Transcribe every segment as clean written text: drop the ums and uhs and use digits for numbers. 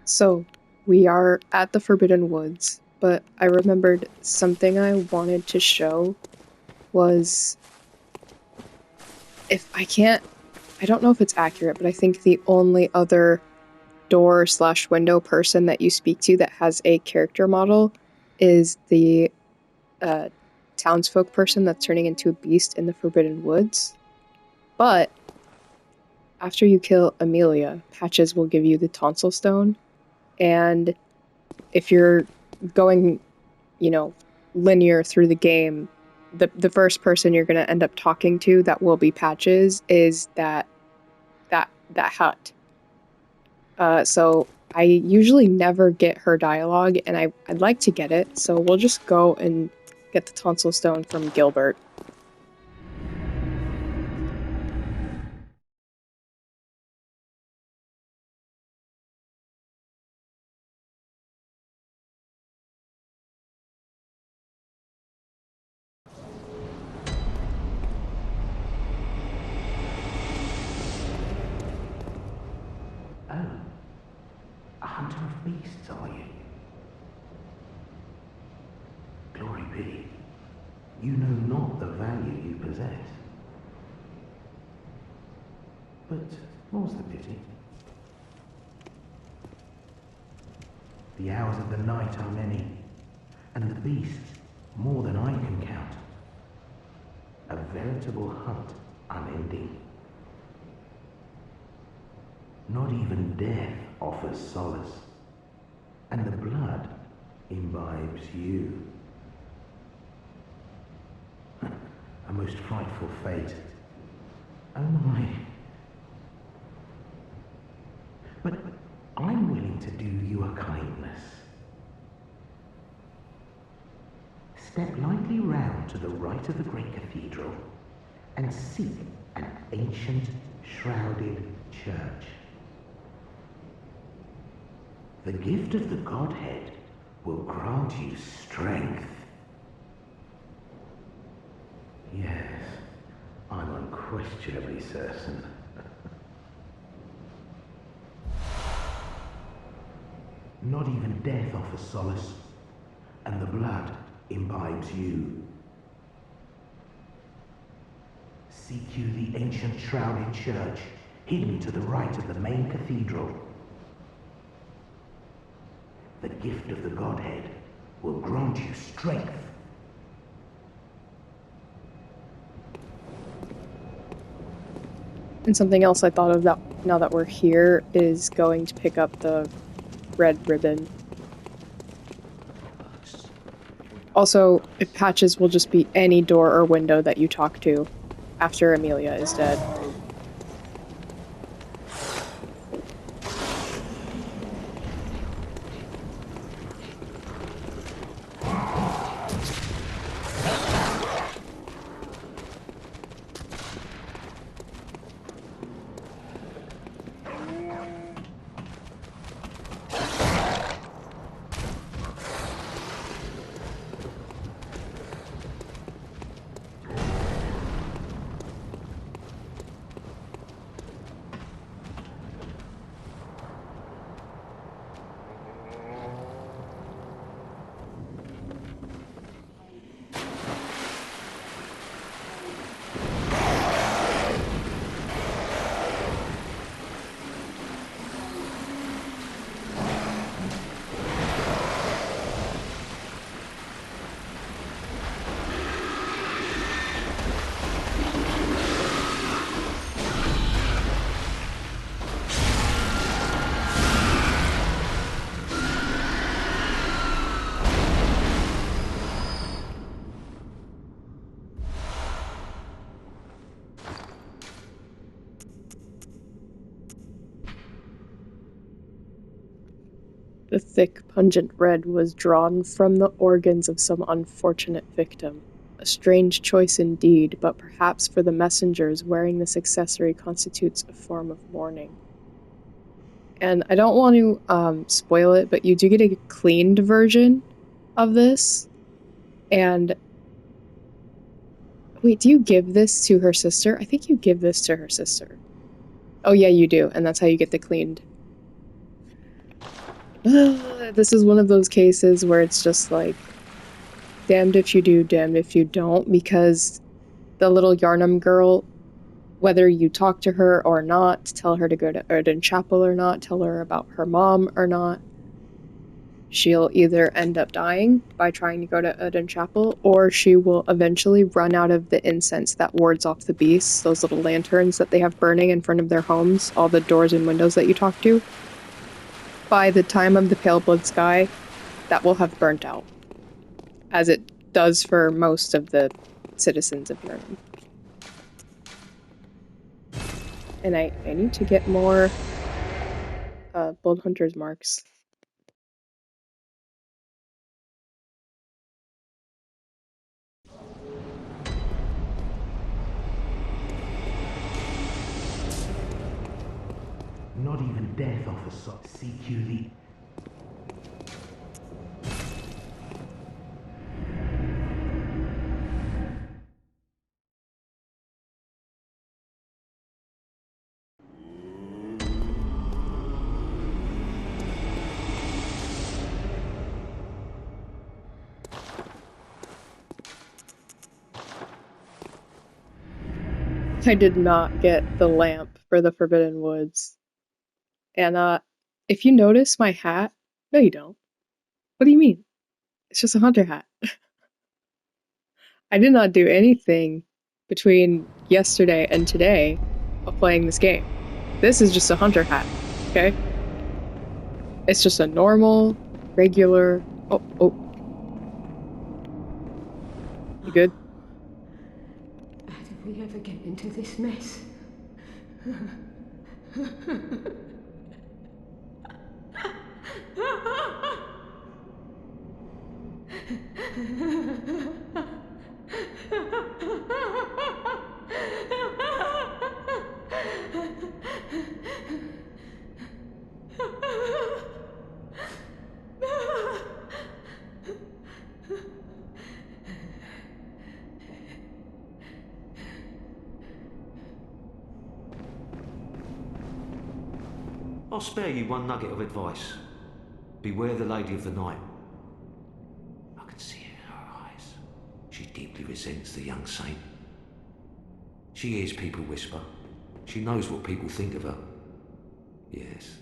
So, we are at the Forbidden Woods, but I remembered something I wanted to show was if I can't, I don't know if it's accurate, but I think the only other door/window person that you speak to that has a character model is the townsfolk person that's turning into a beast in the Forbidden Woods. But after you kill Amelia, Patches will give you the tonsil stone, and if you're going, linear through the game, the first person you're going to end up talking to that will be Patches is that hut. So I usually never get her dialogue, and I'd like to get it, so we'll just go and get the tonsil stone from Gilbert. Oh, a hunter of beasts, are you? Glory be, you know not the value you possess. But more's the pity. The hours of the night are many, and the beasts more than I can count. A veritable hunt unending. Not even death offers solace, and the blood imbibes you. A most frightful fate. Oh my. But I'm willing to do you a kindness. Step lightly round to the right of the great cathedral and seek an ancient, shrouded church. The gift of the Godhead will grant you strength. Yes, I'm unquestionably certain. Not even death offers solace, and the blood imbibes you. Seek you the ancient shrouded church, hidden to the right of the main cathedral. The gift of the Godhead will grant you strength. And something else I thought of that now that we're here is going to pick up the red ribbon. Also, if Patches will just be any door or window that you talk to after Amelia is dead. The thick, pungent red was drawn from the organs of some unfortunate victim. A strange choice indeed, but perhaps for the messengers wearing this accessory constitutes a form of mourning. And I don't want to spoil it, but you do get a cleaned version of this. And wait, do you give this to her sister? I think you give this to her sister. Oh yeah, you do, and that's how you get the cleaned. This is one of those cases where it's just like, damned if you do, damned if you don't, because the little Yarnum girl, whether you talk to her or not, tell her to go to Erden Chapel or not, tell her about her mom or not, she'll either end up dying by trying to go to Erden Chapel, or she will eventually run out of the incense that wards off the beasts, those little lanterns that they have burning in front of their homes, all the doors and windows that you talk to. By the time of the Pale Blood Sky, that will have burnt out, as it does for most of the citizens of Yharnam. And I need to get more Blood Hunter's marks. Not even death offers CQV. I did not get the lamp for the Forbidden Woods. And if you notice my hat, no you don't. What do you mean? It's just a hunter hat. I did not do anything between yesterday and today of playing this game. This is just a hunter hat, okay? It's just a normal, regular... Oh. You good? How did we ever get into this mess? I'll spare you one nugget of advice. Beware the Lady of the Night. I can see it in her eyes. She deeply resents the young saint. She hears people whisper. She knows what people think of her. Yes.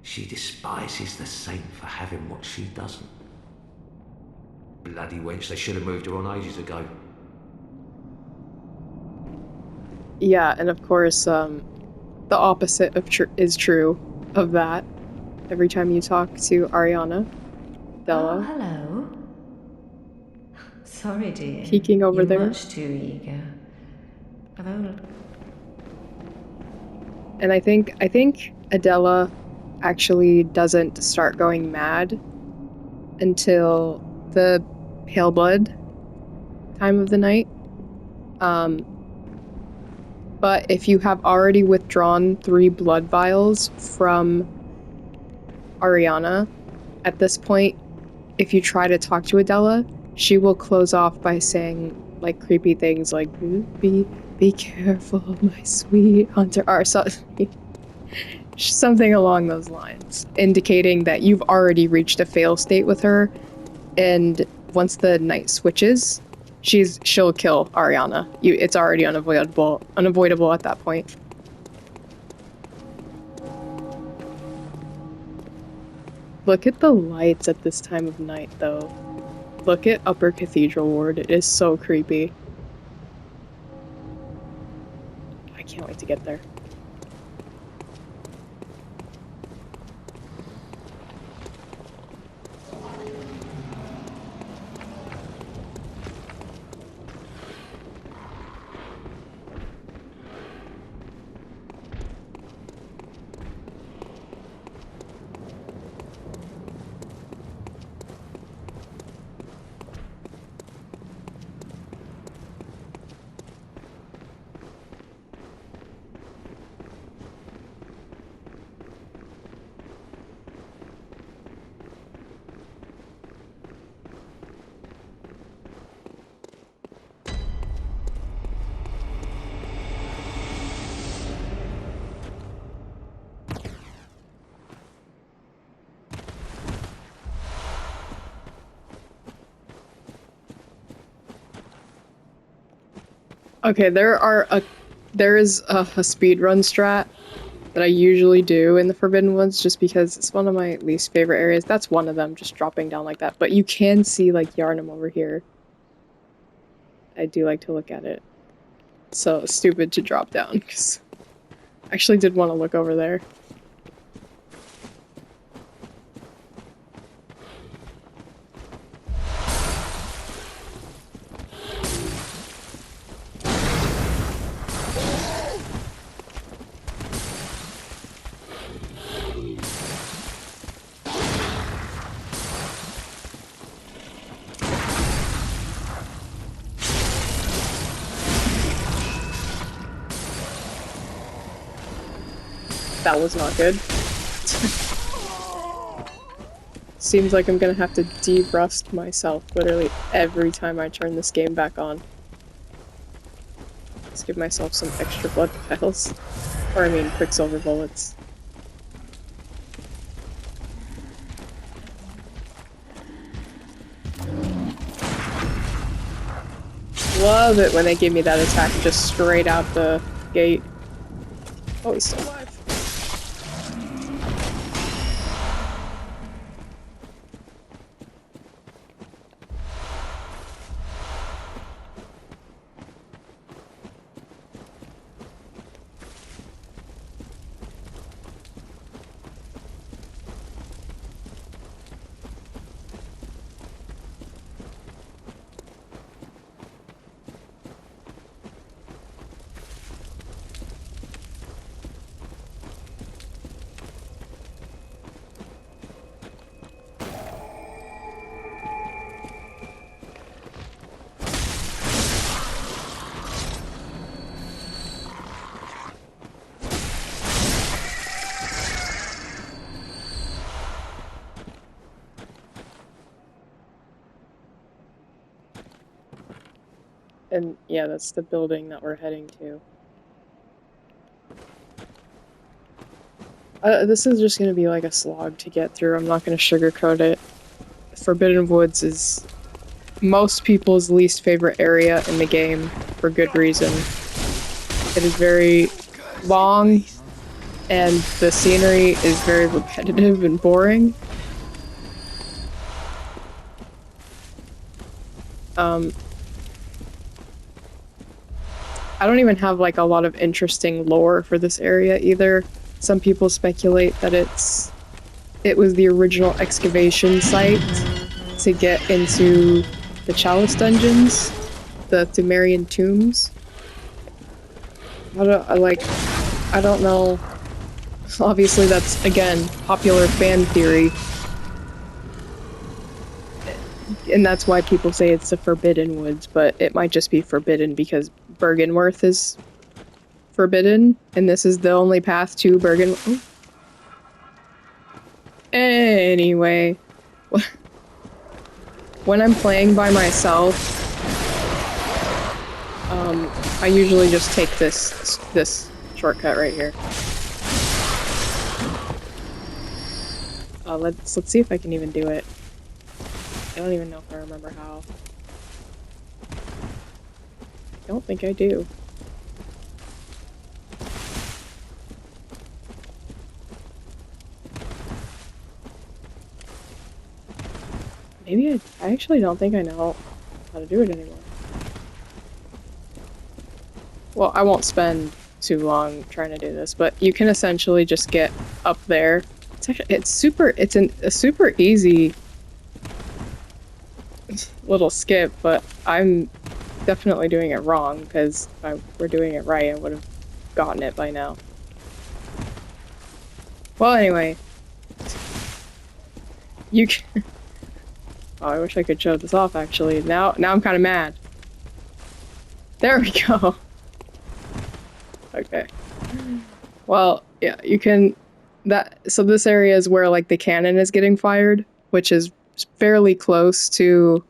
She despises the saint for having what she doesn't. Bloody wench, they should have moved her on ages ago. Yeah, and of course, the opposite of is true of that. Every time you talk to Ariana, Della. Oh, hello. Sorry, dear. Peeking over You're there. much too eager. I've only... And I think Adela actually doesn't start going mad until the pale blood time of the night. But if you have already withdrawn 3 blood vials from Ariana, at this point, if you try to talk to Adela, she will close off by saying like creepy things like be careful, my sweet hunter, or something along those lines, indicating that you've already reached a fail state with her, and once the night switches, she'll kill Ariana. It's already unavoidable at that point. Look at the lights at this time of night, though. Look at Upper Cathedral Ward. It is so creepy. I can't wait to get there. Okay, there is a speedrun strat that I usually do in the Forbidden Woods just because it's one of my least favorite areas. That's one of them, just dropping down like that. But you can see like Yarnum over here. I do like to look at it. So stupid to drop down because I actually did want to look over there. That was not good. Seems like I'm gonna have to de-rust myself literally every time I turn this game back on. Let's give myself some extra blood vials. Or I mean, quicksilver bullets. Love it when they give me that attack just straight out the gate. Oh, he's still alive. And yeah, that's the building that we're heading to. This is just gonna be like a slog to get through. I'm not gonna sugarcoat it. Forbidden Woods is most people's least favorite area in the game for good reason. It is very long, and the scenery is very repetitive and boring. I don't even have like a lot of interesting lore for this area either. Some people speculate that it was the original excavation site to get into the Chalice dungeons, the Thumerian tombs. I don't know. Obviously that's, again, popular fan theory. And that's why people say it's the Forbidden Woods, but it might just be forbidden because Bergenworth is forbidden, and this is the only path to Bergenworth. Anyway, when I'm playing by myself, I usually just take this shortcut right here. Let's see if I can even do it. I don't even know if I remember how. I don't think I do. Maybe I actually don't think I know how to do it anymore. Well, I won't spend too long trying to do this, but you can essentially just get up there. It's a super easy little skip, but I'm definitely doing it wrong, because if I were doing it right, I would have gotten it by now. Well, anyway. You can... Oh, I wish I could show this off, actually. Now I'm kind of mad. There we go. Okay. Well, yeah, you can... So this area is where, like, the cannon is getting fired, which is fairly close to...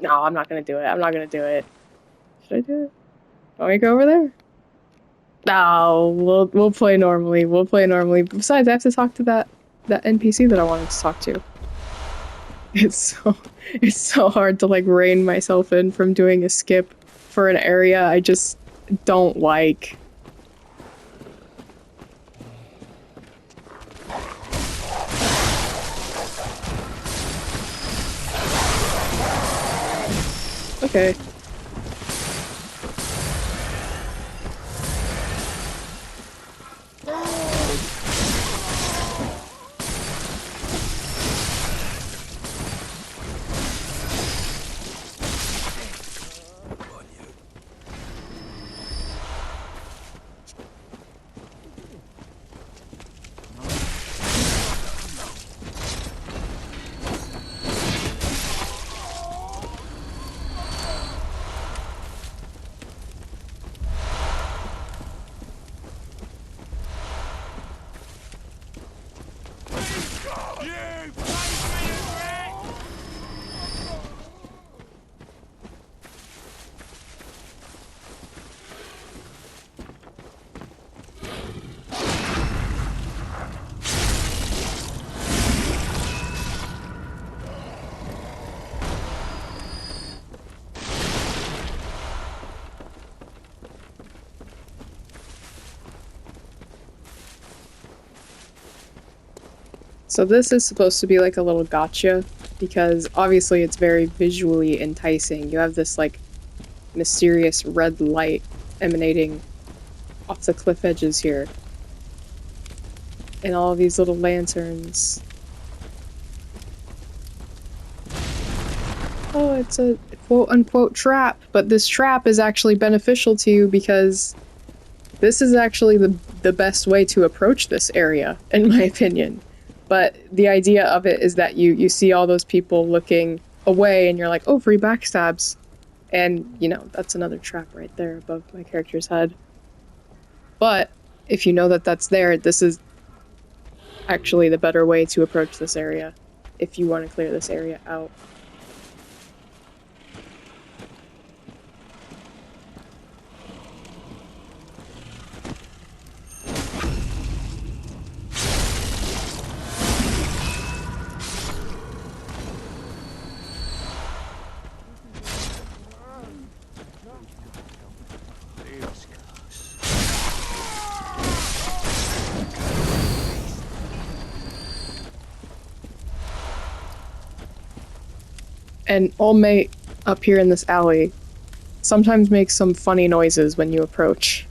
No, I'm not gonna do it. I'm not gonna do it. Should I do it? Want me to go over there? No, we'll play normally. We'll play normally. Besides, I have to talk to that NPC that I wanted to talk to. It's so hard to like rein myself in from doing a skip for an area I just don't like. Okay. So this is supposed to be like a little gotcha, because obviously it's very visually enticing. You have this like mysterious red light emanating off the cliff edges here. And all of these little lanterns. Oh, it's a quote-unquote trap, but this trap is actually beneficial to you because this is actually the best way to approach this area, in my opinion. But the idea of it is that you see all those people looking away and you're like, oh, free backstabs. And, you know, that's another trap right there above my character's head. But if you know that that's there, this is actually the better way to approach this area if you want to clear this area out. And Old Mate up here in this alley sometimes makes some funny noises when you approach.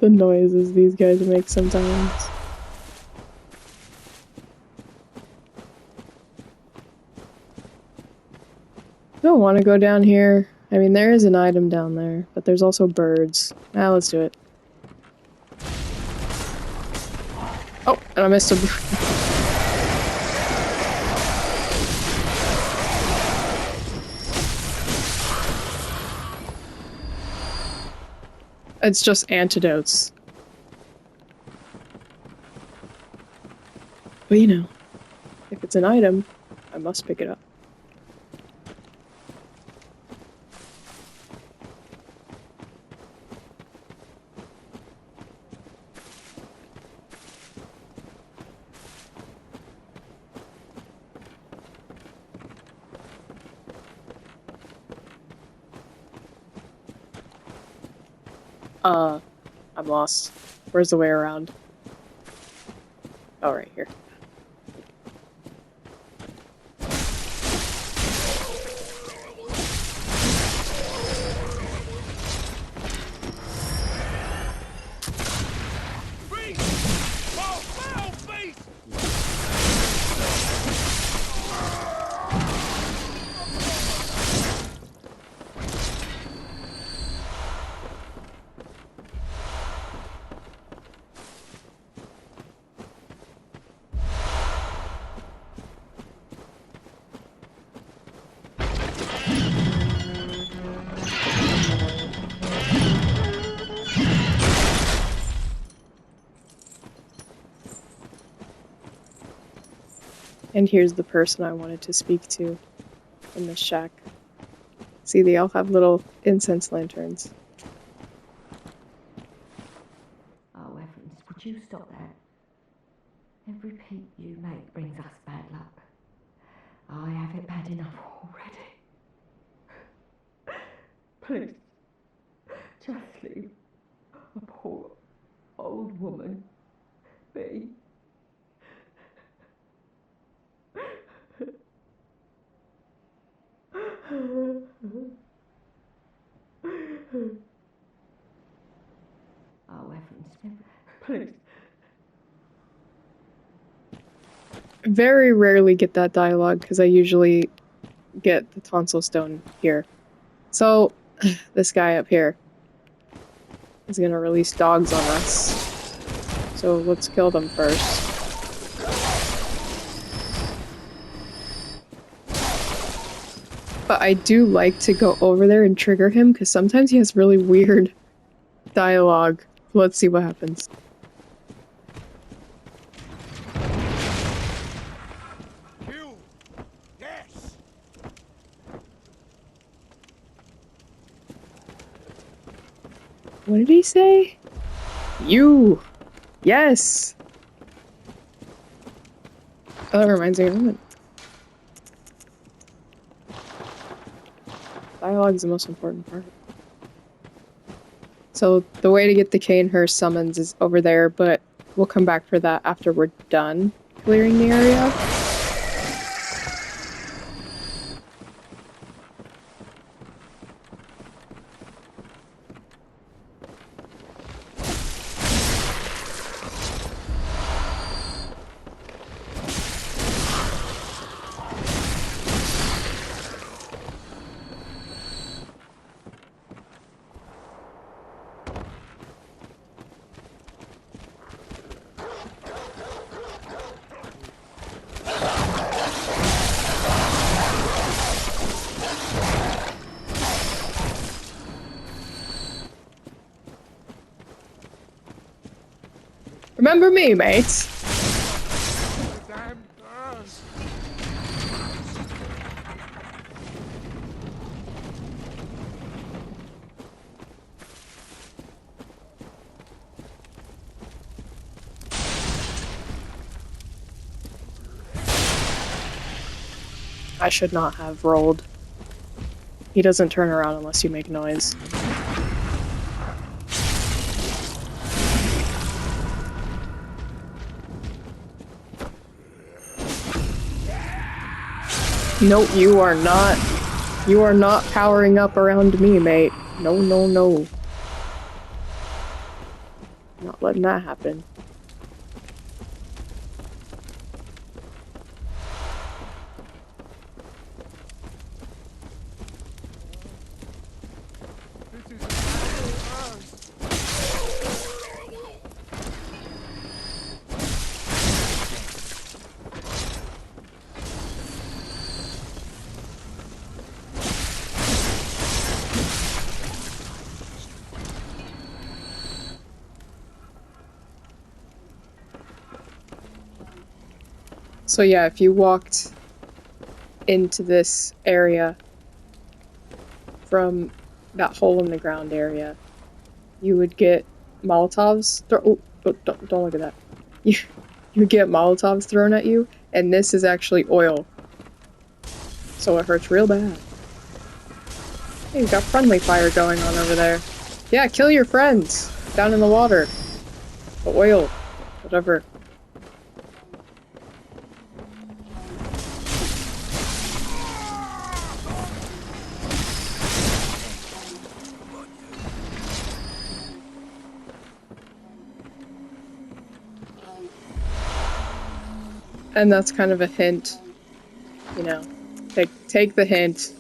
The noises these guys make sometimes. Don't want to go down here. I mean, there is an item down there, but there's also birds. Ah, let's do it. Oh, and I missed a... It's just antidotes. But you know, if it's an item, I must pick it up. I'm lost. Where's the way around? Oh, right here. And here's the person I wanted to speak to in this shack. See, they all have little incense lanterns. However, stop that. Every peep you make brings us bad luck. I have it bad enough already. Please, just leave a poor old woman be. Oh, heavens, please. Very rarely get that dialogue because I usually get the tonsil stone here. So, this guy up here is gonna release dogs on us. So let's kill them first. But I do like to go over there and trigger him because sometimes he has really weird dialogue. Let's see what happens. You! Yes! What did he say? You! Yes! Oh, that reminds me of a moment. Dialogue is the most important part. So the way to get the Cainhurst summons is over there, but we'll come back for that after we're done clearing the area. Remember me, mates? The damn birds! I should not have rolled. He doesn't turn around unless you make noise. No, you are not. You are not powering up around me, mate. No, no, no. Not letting that happen. This is a damn birds! So yeah, if you walked into this area from that hole in the ground area, you would get Molotovs. Don't look at that. You get Molotovs thrown at you, and this is actually oil. So it hurts real bad. Hey, you've got friendly fire going on over there. Yeah, kill your friends down in the water. The oil. Whatever. And that's kind of a hint, you know. Take the hint.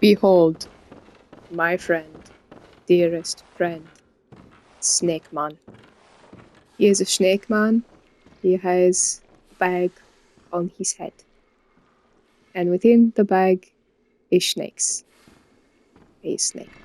Behold, my friend, dearest friend, Snake Man. He is a snake man. He has a bag on his head. And within the bag is snakes. A snake man.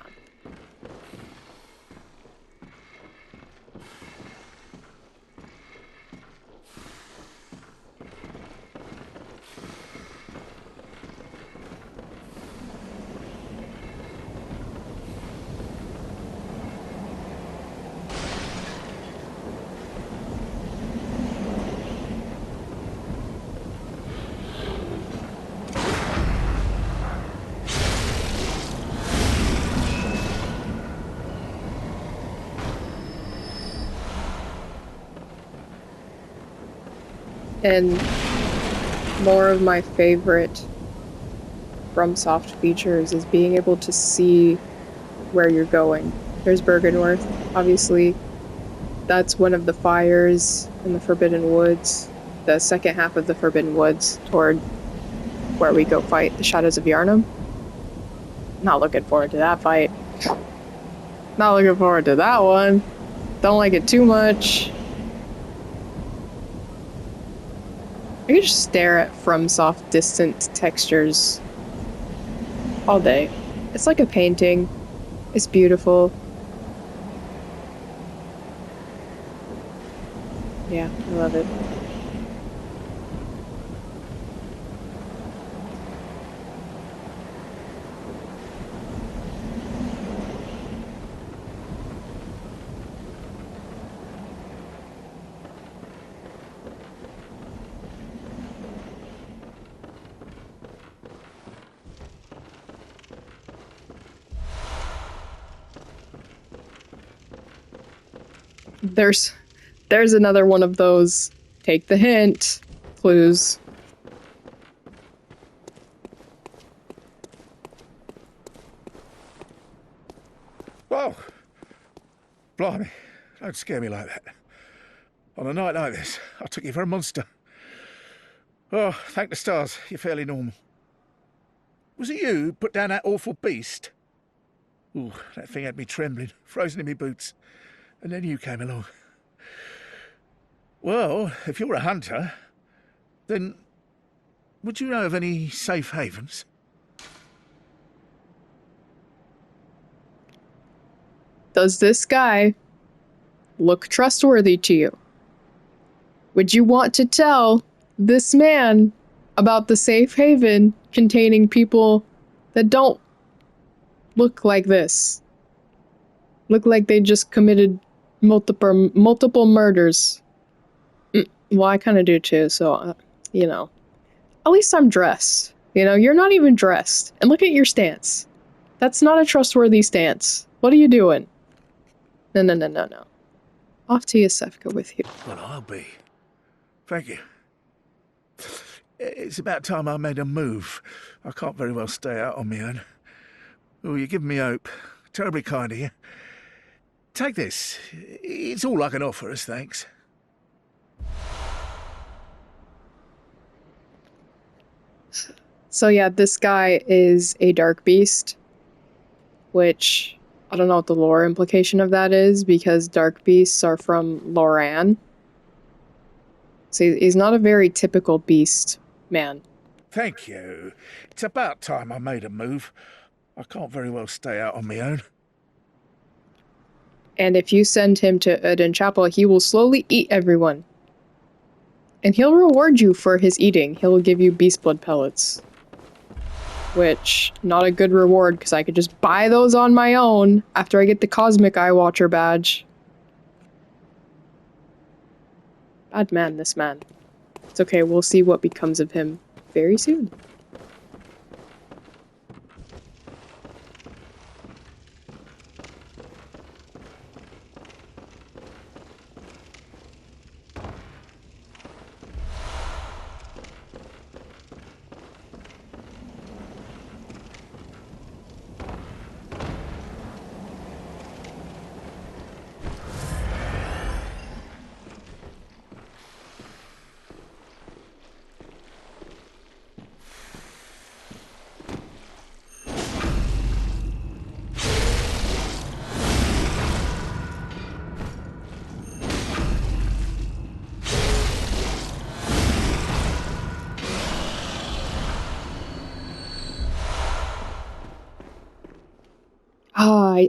And more of my favorite FromSoft features is being able to see where you're going. There's Bergenworth, obviously. That's one of the fires in the Forbidden Woods. The second half of the Forbidden Woods toward where we go fight the Shadows of Yharnam. Not looking forward to that fight. Not looking forward to that one. Don't like it too much. I could just stare at FromSoft distant textures all day. It's like a painting. It's beautiful. Yeah, I love it. There's another one of those take the hint clues. Whoa! Blimey, don't scare me like that. On a night like this, I took you for a monster. Oh, thank the stars, you're fairly normal. Was it you who put down that awful beast? Ooh, that thing had me trembling, frozen in my boots. And then you came along. Well, if you're a hunter, then would you know of any safe havens? Does this guy look trustworthy to you? Would you want to tell this man about the safe haven containing people that don't look like this? Look like they just committed multiple murders. Well, I kind of do too, so, you know. At least I'm dressed. You know, you're not even dressed. And look at your stance. That's not a trustworthy stance. What are you doing? No. Off to Yasefka with you. Well, I'll be. Thank you. It's about time I made a move. I can't very well stay out on my own. Oh, you're giving me hope. Terribly kind of you. Take this. It's all I can offer us, thanks. So yeah, this guy is a dark beast, which I don't know what the lore implication of that is, because dark beasts are from Loran. So he's not a very typical beast man. Thank you. It's about time I made a move. I can't very well stay out on my own. And if you send him to Eden Chapel, he will slowly eat everyone. And he'll reward you for his eating. He'll give you beast blood pellets. Which, not a good reward, because I could just buy those on my own after I get the Cosmic Eye Watcher badge. Bad man, this man. It's okay, we'll see what becomes of him very soon.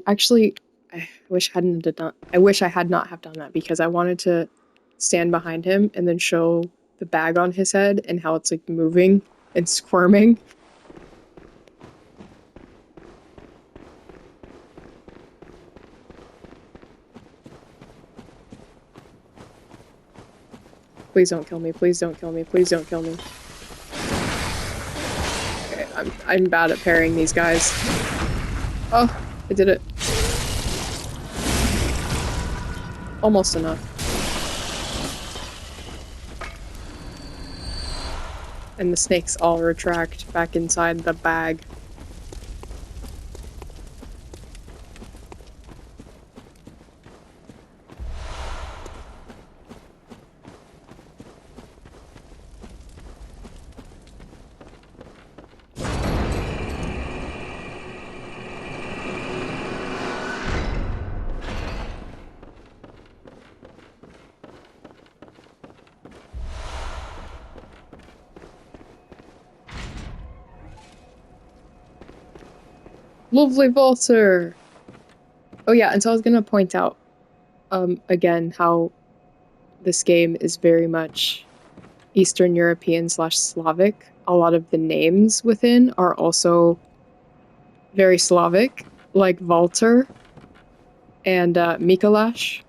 I wish I wish I had not have done that, because I wanted to stand behind him and then show the bag on his head and how it's like moving and squirming. Please don't kill me, please don't kill me, please don't kill me. Okay, I'm bad at parrying these guys. Oh, I did it. Almost enough. And the snakes all retract back inside the bag. Lovely Volter! Oh yeah, and so I was gonna point out, again, how this game is very much Eastern European / Slavic. A lot of the names within are also very Slavic, like Walter and Mikolash,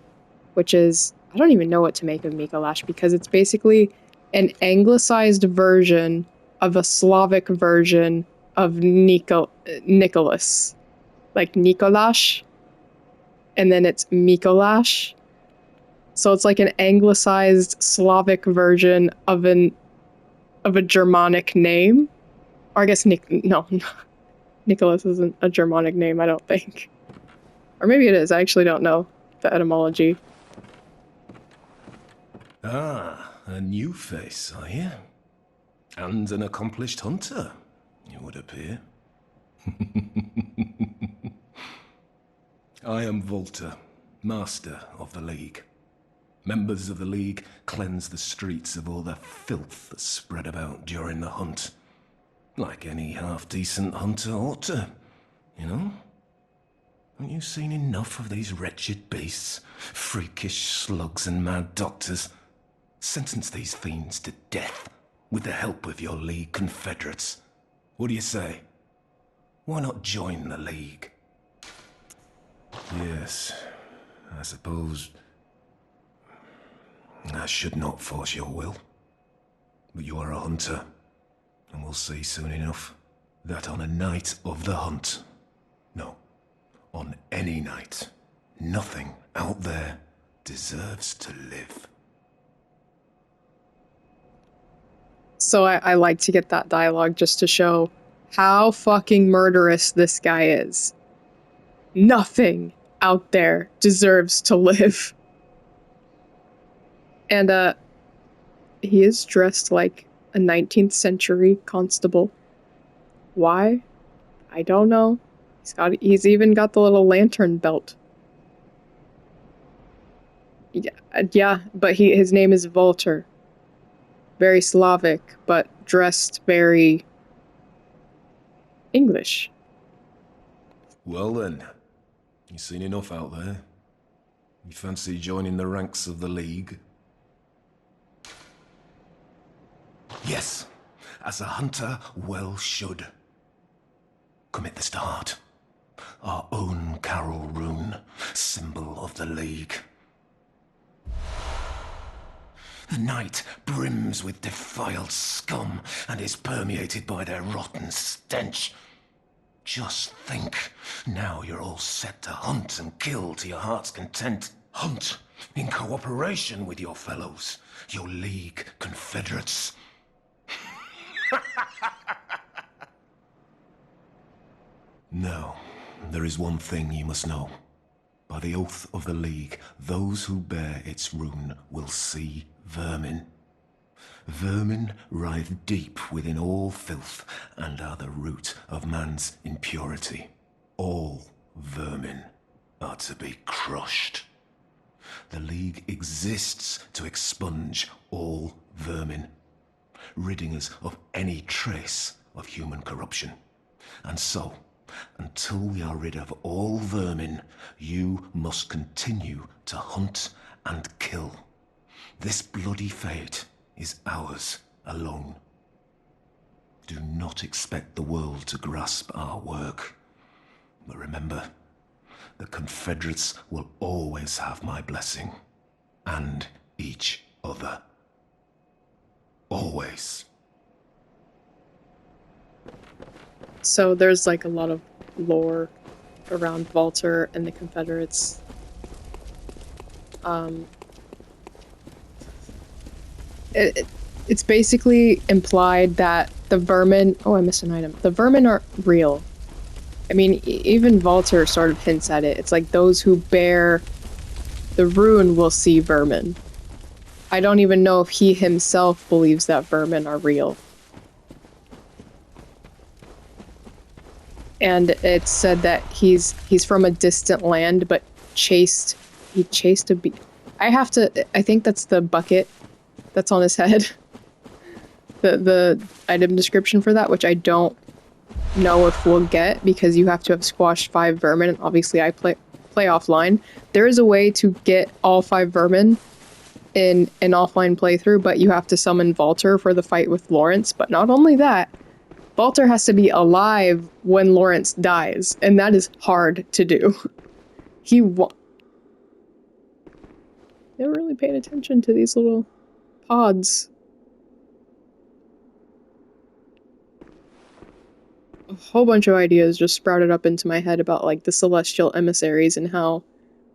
which is, I don't even know what to make of Mikolash, because it's basically an anglicized version of a Slavic version of Nicholas. Like Nikolash, and then it's Mikolash. So it's like an anglicized Slavic version of a Germanic name. Or I guess no. Nicholas isn't a Germanic name, I don't think. Or maybe it is, I actually don't know the etymology. Ah, a new face, are you? And an accomplished hunter, it would appear. I am Volta, master of the League. Members of the League cleanse the streets of all the filth that's spread about during the hunt. Like any half-decent hunter ought to, you know? Haven't you seen enough of these wretched beasts? Freakish slugs and mad doctors. Sentence these fiends to death with the help of your League confederates. What do you say? Why not join the League? Yes, I suppose I should not force your will. But you are a hunter, and we'll see soon enough that on a night of the hunt, no, on any night, nothing out there deserves to live. So I like to get that dialogue just to show how fucking murderous this guy is. Nothing out there deserves to live. And he is dressed like a 19th century constable. Why? I don't know. He's even got the little lantern belt. Yeah, but his name is Volter. Very Slavic, but dressed very English. Well then, you've seen enough out there. You fancy joining the ranks of the League? Yes, as a hunter well should. Commit this to heart. Our own Carol rune, symbol of the League. The night brims with defiled scum and is permeated by their rotten stench. Just think, now you're all set to hunt and kill to your heart's content. Hunt in cooperation with your fellows, your League confederates. Now, there is one thing you must know. By the oath of the League, those who bear its rune will see vermin. Vermin writhe deep within all filth and are the root of man's impurity. All vermin are to be crushed. The League exists to expunge all vermin, ridding us of any trace of human corruption. And so, Until we are rid of all vermin, you must continue to hunt and kill. This bloody fate is ours alone. Do not expect the world to grasp our work. But remember, the Confederates will always have my blessing. And each other. Always. So there's like a lot of lore around Walter and the Confederates. It's basically implied that the vermin... Oh, I missed an item. The vermin aren't real. I mean, even Walter sort of hints at it. It's like those who bear the rune will see vermin. I don't even know if he himself believes that vermin are real. And it's said that he's from a distant land, but he chased a bee. I think that's the bucket that's on his head. The item description for that, which I don't know if we'll get, because you have to have squashed 5 vermin, and obviously I play offline. There is a way to get all 5 vermin in an offline playthrough, but you have to summon Walter for the fight with Lawrence. But not only that, Walter has to be alive when Lawrence dies, and that is hard to do. Never really paid attention to these little pods. A whole bunch of ideas just sprouted up into my head about like the celestial emissaries and how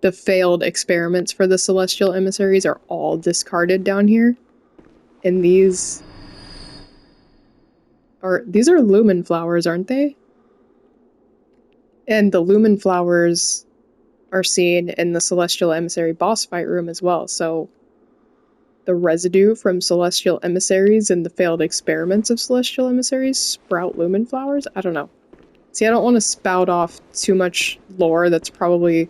the failed experiments for the celestial emissaries are all discarded down here. And these are lumen flowers, aren't they? And the lumen flowers are seen in the celestial emissary boss fight room as well. So the residue from celestial emissaries and the failed experiments of celestial emissaries sprout lumen flowers? I don't know. See, I don't want to spout off too much lore that's probably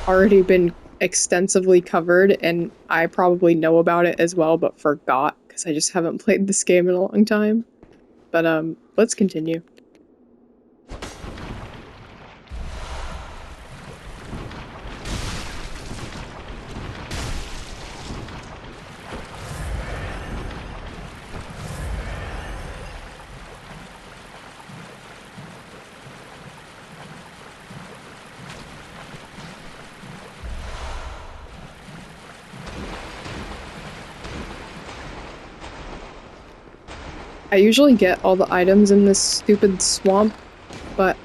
already been extensively covered, and I probably know about it as well, but forgot, because I just haven't played this game in a long time. But, let's continue. I usually get all the items in this stupid swamp, but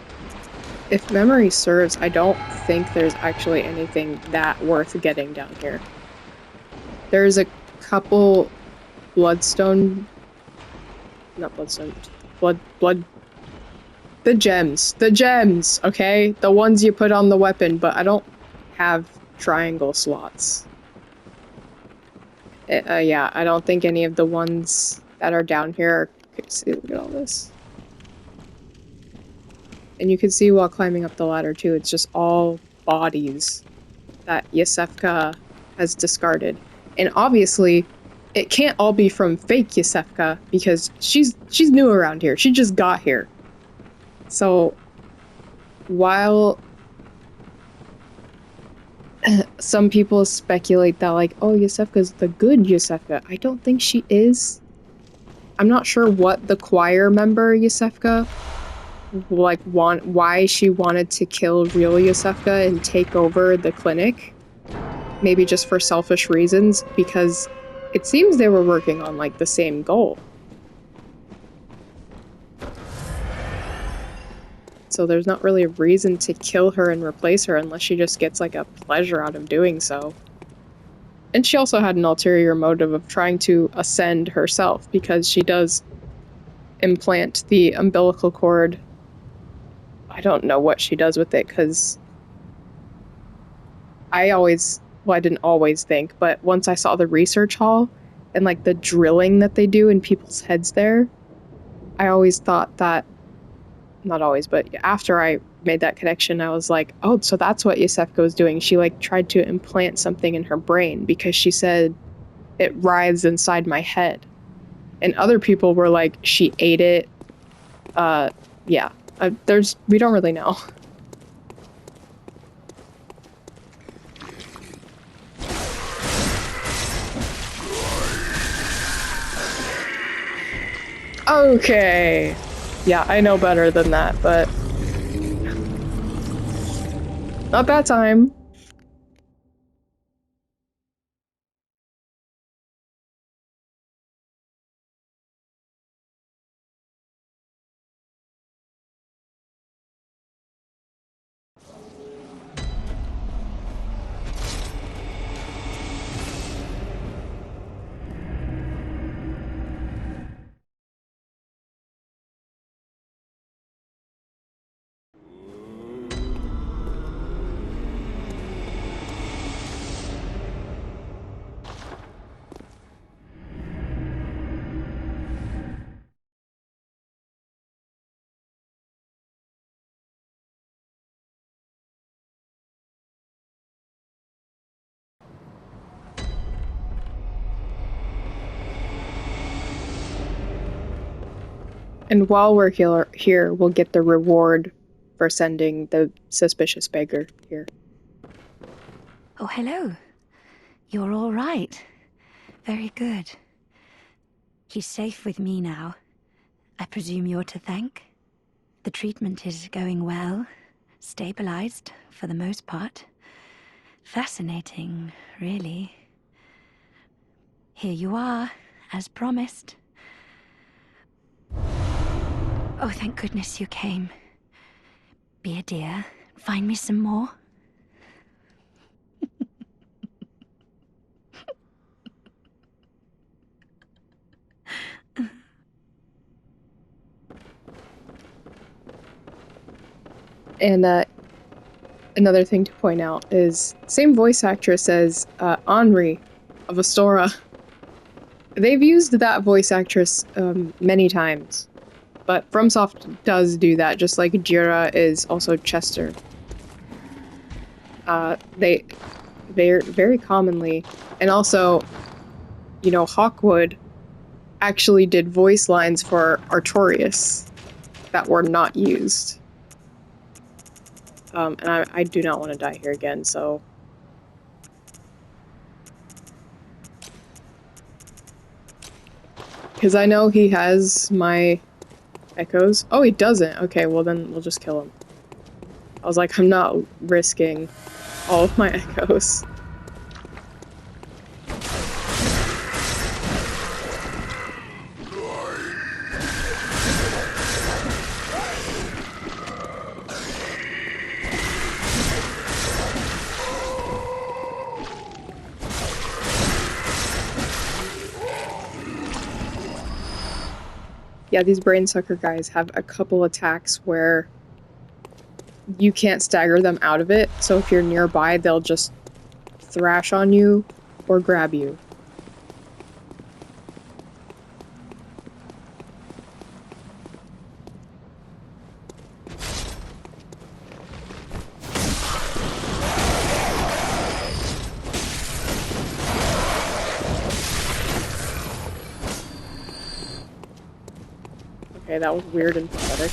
if memory serves, I don't think there's actually anything that worth getting down here. There's a couple bloodstone... Not bloodstone. Blood... The gems, okay? The ones you put on the weapon, but I don't have triangle slots. Yeah, I don't think any of the ones that are down here are... See, look at all this. And you can see while climbing up the ladder too, it's just all bodies that Yesefka has discarded. And obviously, it can't all be from fake Yesefka, because she's new around here. She just got here. So, while some people speculate that, like, oh, Yesefka's the good Yesefka, I don't think she is. I'm not sure what the choir member Yesefka, like, why she wanted to kill real Yesefka and take over the clinic. Maybe just for selfish reasons, because it seems they were working on, like, the same goal. So there's not really a reason to kill her and replace her unless she just gets, like, a pleasure out of doing so. And she also had an ulterior motive of trying to ascend herself, because she does implant the umbilical cord. I don't know what she does with it, because I didn't always think, but once I saw the research hall and, like, the drilling that they do in people's heads there, I always thought that, not always, but after I made that connection, I was like, oh, so that's what Yesefka was doing. She, like, tried to implant something in her brain, because she said it writhes inside my head. And other people were like, she ate it. Yeah, We don't really know. Okay. Yeah, I know better than that, but not that time. And while we're here, we'll get the reward for sending the suspicious beggar here. Oh, hello. You're all right. Very good. He's safe with me now. I presume you're to thank? The treatment is going well. Stabilized, for the most part. Fascinating, really. Here you are, as promised. Oh, thank goodness you came. Be a dear. Find me some more. And another thing to point out is same voice actress as Henri of Astora. They've used that voice actress many times, but FromSoft does do that, just like Jira is also Chester. They're very commonly, and also, you know, Hawkwood actually did voice lines for Artorias that were not used. And I do not want to die here again, so... Because I know he has my echoes. Oh, he doesn't. Okay, well then we'll just kill him. I was like, I'm not risking all of my echoes. Yeah, these brainsucker guys have a couple attacks where you can't stagger them out of it, so if you're nearby, they'll just thrash on you or grab you. Okay, that was weird and pathetic.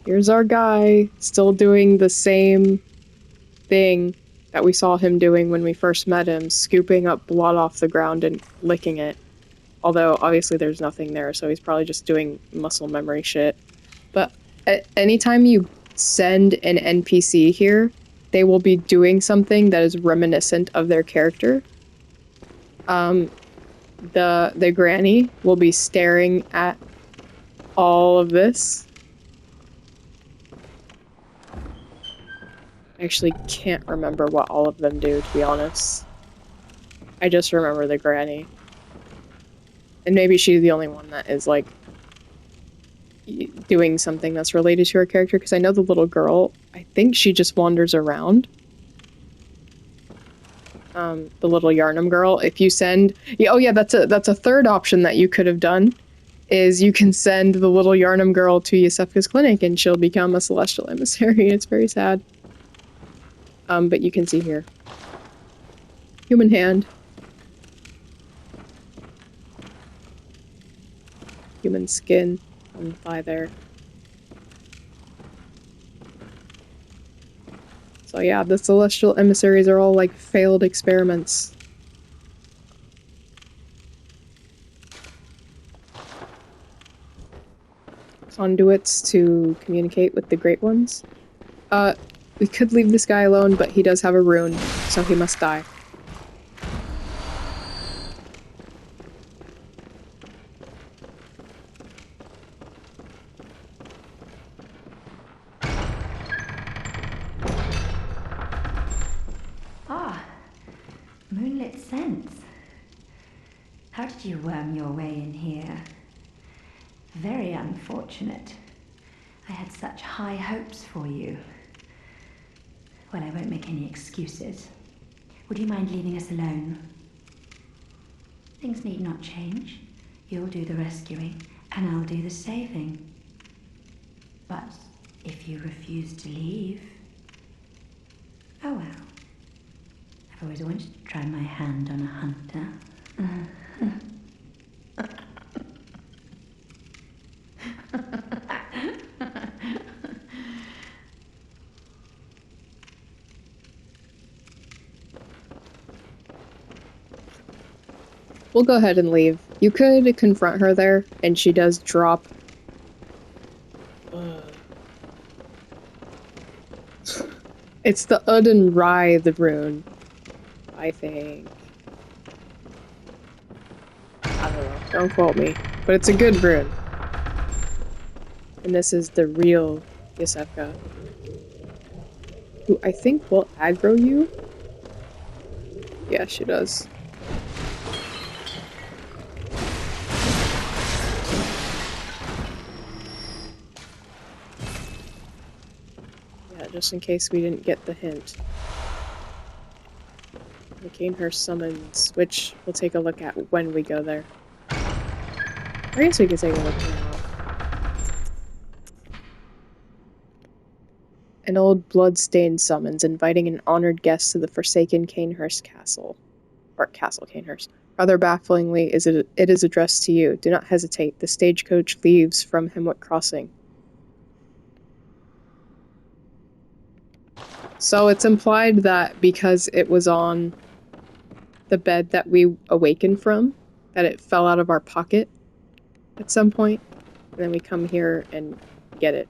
Here's our guy, still doing the same thing that we saw him doing when we first met him, scooping up blood off the ground and licking it. Although, obviously there's nothing there, so he's probably just doing muscle memory shit. But anytime you send an NPC here, they will be doing something that is reminiscent of their character. The granny will be staring at all of this. I actually can't remember what all of them do, to be honest. I just remember the granny. And maybe she's the only one that is, like, doing something that's related to her character, because I know the little girl, I think she just wanders around. The little Yarnum girl. If you send... Yeah, oh yeah, that's a third option that you could have done, is you can send the little Yarnum girl to Yusefka's clinic and she'll become a celestial emissary. It's very sad. But you can see here. Human hand. Human skin on the thigh there. So yeah, the celestial emissaries are all like failed experiments. Conduits to communicate with the Great Ones. We could leave this guy alone, but he does have a rune, so he must die. Ah, moonlit scents. How did you worm your way in here? Very unfortunate. I had such high hopes for you. Well, I won't make any excuses. Would you mind leaving us alone? Things need not change. You'll do the rescuing, and I'll do the saving. But if you refuse to leave... Oh well. I've always wanted to try my hand on a hunter. We'll go ahead and leave. You could confront her there, and she does drop... It's the Udden Writhe rune, I think. I don't know, don't quote me. But it's a good rune. And this is the real Yusefka, who I think will aggro you? Yeah, she does. Just in case we didn't get the hint. The Canehurst summons, which we'll take a look at when we go there. I guess we could take a look now. An old blood-stained summons inviting an honored guest to the forsaken Canehurst castle. Or Castle Canehurst. Rather bafflingly, it is addressed to you. Do not hesitate. The stagecoach leaves from Hemwick Crossing. So it's implied that because it was on the bed that we awakened from, that it fell out of our pocket at some point, and then we come here and get it.